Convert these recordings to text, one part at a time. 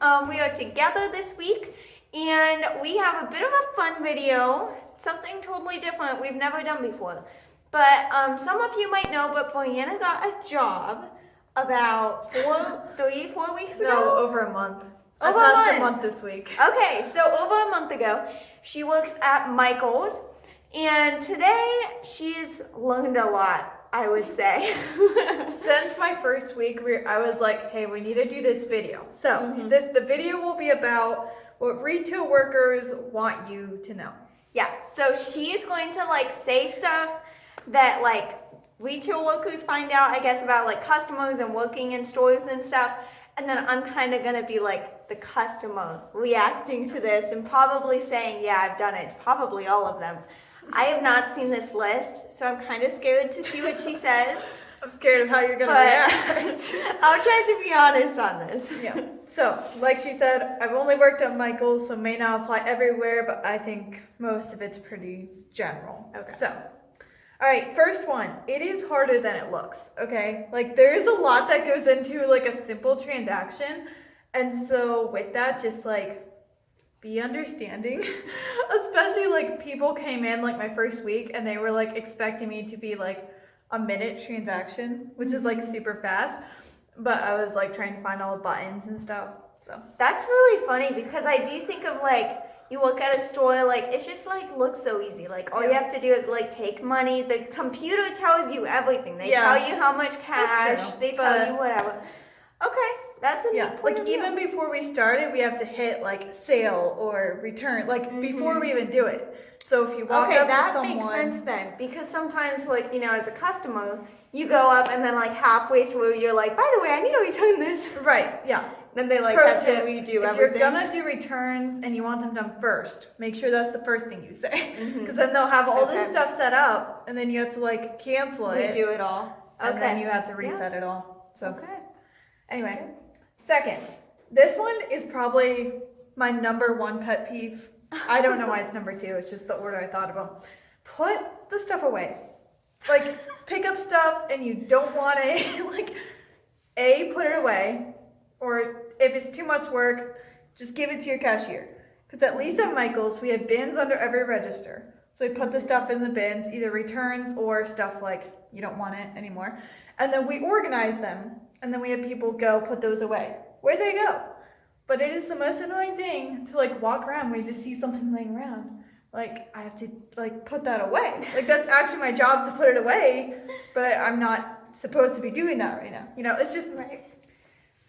We are together this week, and we have a bit of a fun video, something totally different we've never done before. But some of you might know, but Brianna got a job about 4 weeks ago? No, over a month. I Over passed a a month this week. Okay, so over a month ago, she works at Michael's, and today she's learned a lot, I would say. Since my first week, I was like, hey, we need to do this video. So the video will be about what retail workers want you to know. Yeah, so she's going to say stuff that retail workers find out, I guess, about customers and working in stores and stuff. And then I'm kind of going to be the customer reacting to this and probably saying, yeah, I've done it. It's probably all of them. I have not seen this list, so I'm kind of scared to see what she says. I'm scared of how you're going to react. I'll try to be honest on this. Yeah. So, like she said, I've only worked at Michael's, so may not apply everywhere, but I think most of it's pretty general. Okay. So, all right, first one. It is harder than it looks, okay? There is a lot that goes into a simple transaction. And so with that, just be understanding. Especially people came in my first week and they were expecting me to be a minute transaction, which is super fast. But I was trying to find all the buttons and stuff. So that's really funny because I do think of you look at a store, it's just looks so easy. All you have to do is take money. The computer tells you everything. They tell you how much cash. They tell you whatever. Okay, that's a neat point of view. Even before we started, we have to hit sale or return, before we even do it. So if you walk up to someone, that makes sense then, because sometimes as a customer, you go up and then halfway through you're by the way, I need to return this. Right, yeah. Then they have to redo everything. If you're gonna do returns and you want them done first, make sure that's the first thing you say. Because then they'll have all this stuff set up and then you have to cancel it. Redo it all. And then you have to reset it all. So anyway, second, this one is probably my number one pet peeve. I don't know why it's number two, it's just the order I thought about. Put the stuff away. Pick up stuff and you don't want it. Put it away. Or if it's too much work, just give it to your cashier. Because at least at Michael's, we have bins under every register. So we put the stuff in the bins, either returns or stuff you don't want it anymore. And then we organize them. And then we have people go put those away. Where'd they go? But it is the most annoying thing to walk around when you just see something laying around. I have to put that away. That's actually my job to put it away. But I'm not supposed to be doing that right now. It's just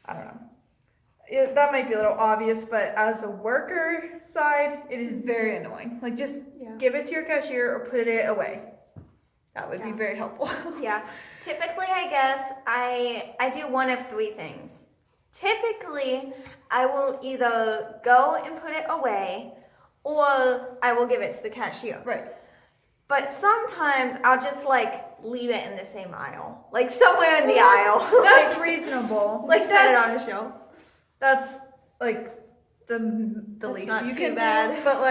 I don't know. That might be a little obvious, but as a worker side, it is very annoying. Just give it to your cashier or put it away. That would be very helpful. Yeah. Typically, I guess, I do one of three things. Typically, I will either go and put it away or I will give it to the cashier. Right. But sometimes I'll just leave it in the same aisle, somewhere in the aisle. That's reasonable. Set it on a shelf. That's the least not you too can bad. do, but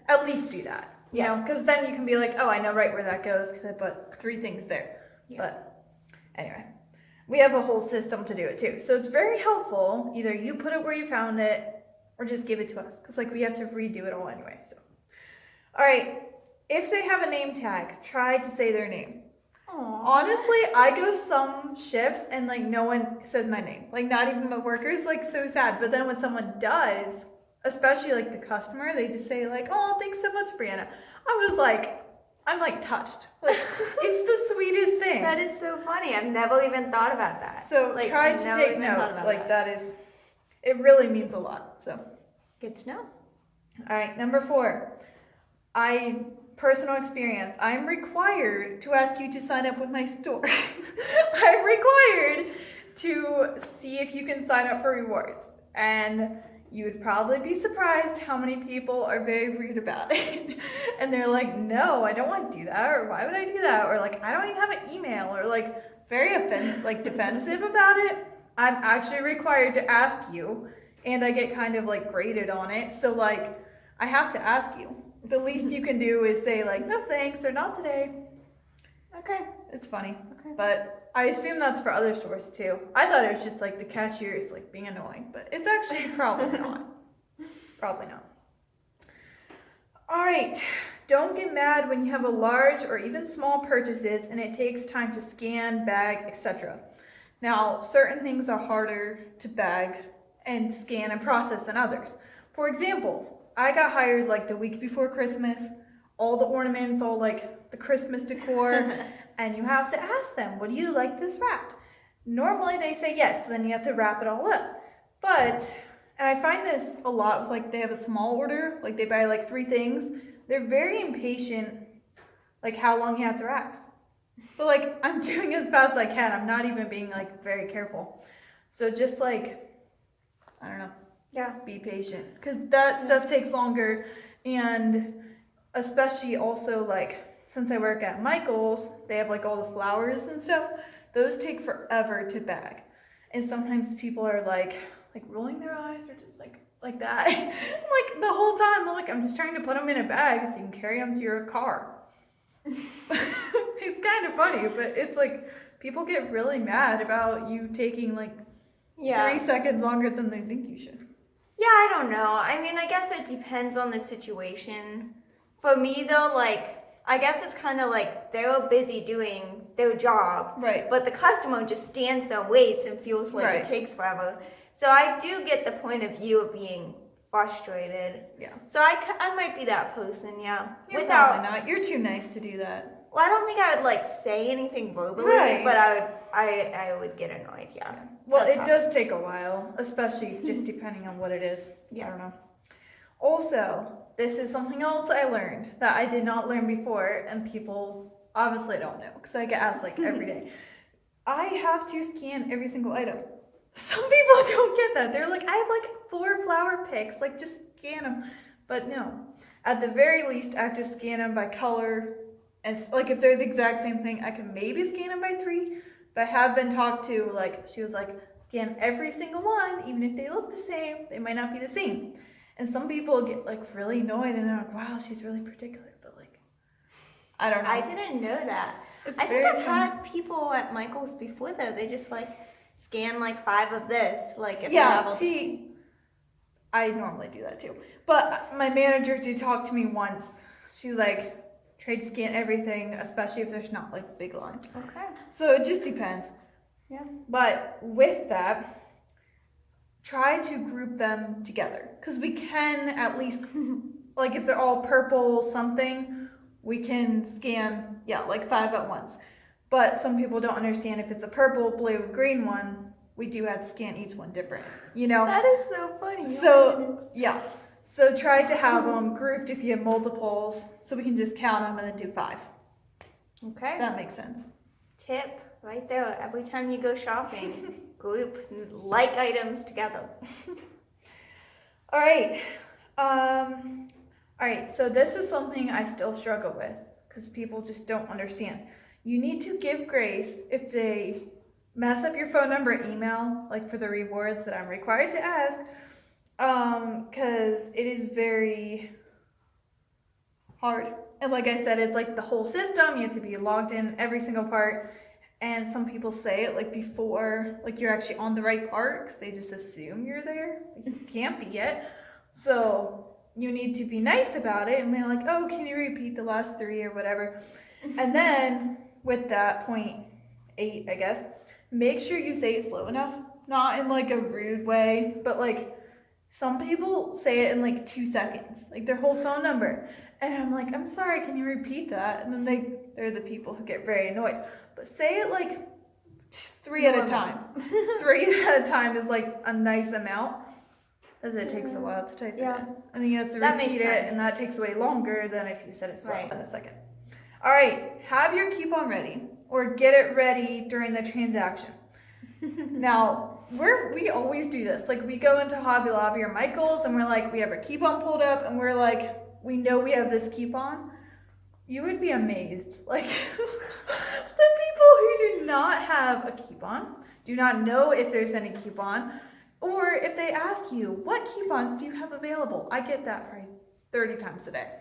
at least do that. You know, because then you can be oh, I know right where that goes because I put 3 things there. Yeah. But anyway, we have a whole system to do it too. So it's very helpful. Either you put it where you found it or just give it to us because we have to redo it all anyway. So, all right. If they have a name tag, try to say their name. Aww. Honestly, I go some shifts and no one says my name. Not even my workers, so sad. But then when someone does, especially the customer, they just say oh, thanks so much, Brianna. I was I'm touched. It's the sweetest thing. That is so funny. I've never even thought about that. So try to take note. It really means a lot. So good to know. All right, number 4. Personal experience. I'm required to ask you to sign up with my store. I'm required to see if you can sign up for rewards. And you would probably be surprised how many people are very rude about it. And they're no, I don't want to do that. Or why would I do that? Or I don't even have an email. Or very defensive about it. I'm actually required to ask you. And I get kind of graded on it. So I have to ask you. The least you can do is say no thanks or not today. Okay. it's funny. Okay. But I assume that's for other stores too. I thought it was just like the cashiers like being annoying, but it's actually probably not. Probably not. All right. Don't get mad when you have a large or even small purchases and it takes time to scan, bag, etc. Now, certain things are harder to bag and scan and process than others. For example, I got hired like the week before Christmas, all the ornaments, all like the Christmas decor, and you have to ask them, would you like this wrapped? Normally they say yes, so then you have to wrap it all up. But, and I find this a lot with like they have a small order, like they buy like 3 things, they're very impatient, like how long you have to wrap. But like I'm doing as fast as I can, I'm not even being like very careful. So just like, I don't know. Yeah. Be patient, because that stuff takes longer, and especially also like since I work at Michael's, they have like all the flowers and stuff. Those take forever to bag, and sometimes people are like rolling their eyes or just like that, like the whole time. I'm just trying to put them in a bag so you can carry them to your car. It's kind of funny, but it's like people get really mad about you taking like 3 seconds longer than they think you should. Yeah, I don't know. I mean, I guess it depends on the situation. For me, though, like, I guess it's kind of like they're busy doing their job. Right. But the customer just stands there, waits, and feels like it takes forever. So I do get the point of view of being frustrated. Yeah. So I might be that person, yeah. You're probably not. You're too nice to do that. Well, I don't think I would like say anything verbally, but I would get annoyed, yeah. Well, it does take a while, especially just depending on what it is. Yeah. I don't know. Also, this is something else I learned that I did not learn before, and people obviously don't know because I get asked like every day. I have to scan every single item. Some people don't get that. They're like, I have like 4 flower picks, like just scan them. But no, at the very least, I have to scan them by color. And like if they're the exact same thing, I can maybe scan them by 3. But I have been talked to, like, she was like, scan every single one, even if they look the same, they might not be the same. And some people get like really annoyed and they're like, wow, she's really particular. But like, I don't know. I didn't know that. It's I think I've had people at Michael's before though. They just like scan like 5 of this. Like if see, I normally do that too. But my manager did talk to me once. She's like, try to scan everything, especially if there's not like a big line. Okay. So it just depends. Yeah. But with that, try to group them together. Because we can at least, like if they're all purple something, we can scan, like 5 at once. But some people don't understand if it's a purple, blue, green one, we do have to scan each one different, you know? That is so funny. So, yeah. So try to have them grouped if you have multiples, so we can just count them and then do 5. Okay. That makes sense. Tip right there. Every time you go shopping, group like items together. All right. All right. So this is something I still struggle with because people just don't understand. You need to give grace if they mess up your phone number, email, like for the rewards that I'm required to ask. Because it is very hard. And like I said, it's like the whole system. You have to be logged in every single part. And some people say it like before, like you're actually on the right part because they just assume you're there. Like, you can't be yet. So you need to be nice about it and be like, oh, can you repeat the last 3 or whatever? And then with that 0.8, I guess, make sure you say it slow enough. Not in like a rude way, but like some people say it in like 2 seconds, like their whole phone number. And I'm like, I'm sorry, can you repeat that? And then they're the people who get very annoyed. But say it like 3 at a time. 3 at a time is like a nice amount, as it takes a while to type it in. And then you have to repeat it, and that takes way longer than if you said it slow in a second. All right, have your coupon ready, or get it ready during the transaction. Now, we always do this. Like, we go into Hobby Lobby or Michael's, and we're like, we have our coupon pulled up, and we're like, we know we have this coupon. You would be amazed. Like, the people who do not have a coupon, do not know if there's any coupon, or if they ask you, what coupons do you have available? I get that probably 30 times a day.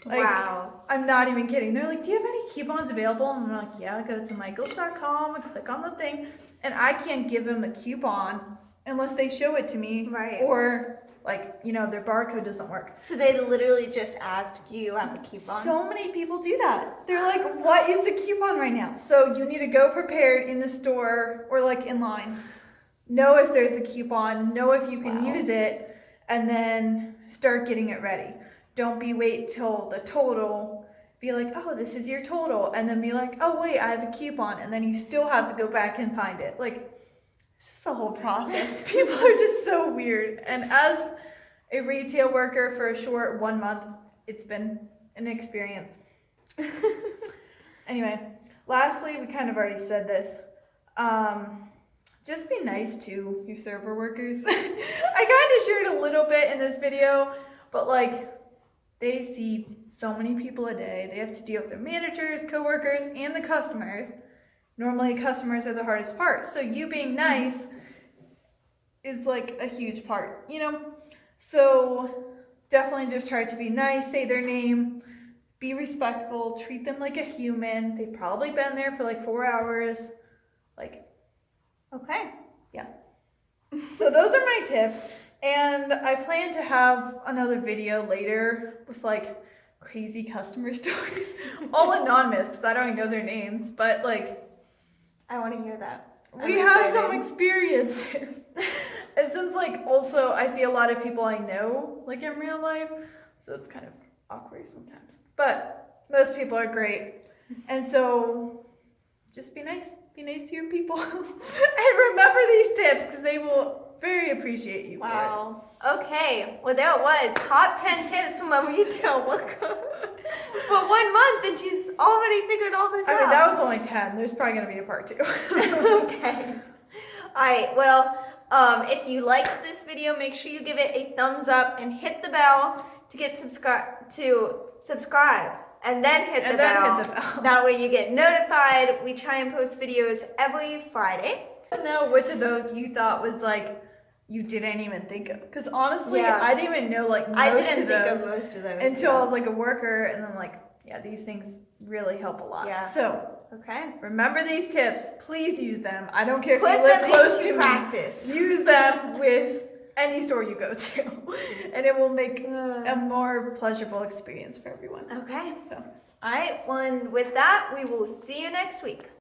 Like, wow. I'm not even kidding. They're like, do you have any coupons available? And I'm like, yeah, go to michaels.com and click on the thing. And I can't give them the coupon unless they show it to me. Right. Or, like, you know, their barcode doesn't work. So they literally just asked, do you have a coupon? So many people do that. They're like, what is the coupon right now? So you need to go prepared in the store or like in line. Know if there's a coupon, know if you can use it, and then start getting it ready. Don't wait till the total, be like, oh, this is your total, and then be like, oh wait, I have a coupon, and then you still have to go back and find it. Like, it's just the whole process. People are just so weird. And as a retail worker for a short 1 month, it's been an experience. Anyway, lastly, we kind of already said this. Just be nice to your server workers. I kind of shared a little bit in this video, but like, they see so many people a day. They have to deal with their managers, coworkers, and the customers. Normally, customers are the hardest part. So you being nice is like a huge part, you know? So definitely just try to be nice, say their name, be respectful, treat them like a human. They've probably been there for like 4 hours. Like, okay, yeah. So those are my tips. And I plan to have another video later with like crazy customer stories. All anonymous because I don't even know their names. But like, I want to hear that. we have some experiences. And since like also I see a lot of people I know like in real life. So it's kind of awkward sometimes. But most people are great. And so just be nice. Be nice to your people. And remember these tips because they will very appreciate you for it. Wow. Okay. Well, there it was. Top 10 tips from a retail worker. For 1 month, and she's already figured all this out. I mean, that was only 10. There's probably going to be a part 2. Okay. All right. Well, if you liked this video, make sure you give it a thumbs up and hit the bell to get subscribe. And then hit the bell. That way you get notified. We try and post videos every Friday. Let us know which of those you thought was like you didn't even think of. Because honestly, I didn't even know like most of those until I was like a worker, and then like, yeah, these things really help a lot. Yeah. So okay, remember these tips. Please use them. I don't care if Put you live them close into to practice. me. Use them with any store you go to, and it will make a more pleasurable experience for everyone. Okay. So. All right. Well, and with that, we will see you next week.